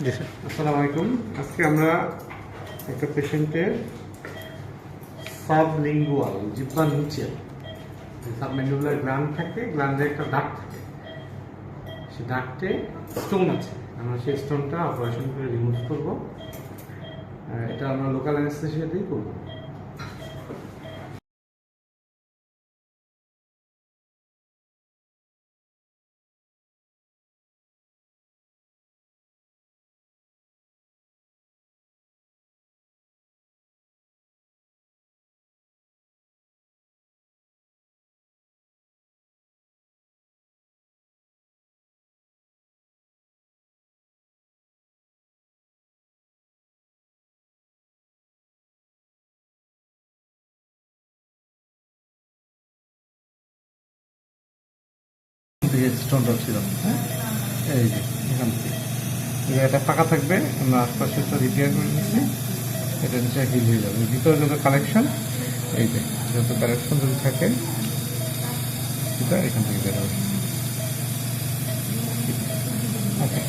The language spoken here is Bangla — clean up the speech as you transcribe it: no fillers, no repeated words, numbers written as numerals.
জি স্যার। আসসালামু আলাইকুম। আজকে আমরা একটা পেশেন্টের সাবলিঙ্গুয়াল জিহ্বার নিচে সাবম্যান্ডিবুলার গ্ল্যান্ড থাকে, গ্ল্যান্ডে একটা দাগ থাকে, সেই দাগটে স্টোন আছে। আমরা সেই স্টোনটা অপারেশন করে রিমুভ করবো। এটা আমরা লোকাল অ্যানেস্থেসিয়াতেই করবো। স্টোনটা ছিল, হ্যাঁ, এই যে এখান থেকে এই জায়গাটা ফাঁকা থাকবে, আমরা আশপাশে তো রিপেয়ার করে নিচ্ছি, এটা নিচে হিল হয়ে যাবে। ভিতরে যত কালেকশন, এই যে যত কালেকশন যদি থাকে সেটা এখান থেকে বেরোবে। ওকে।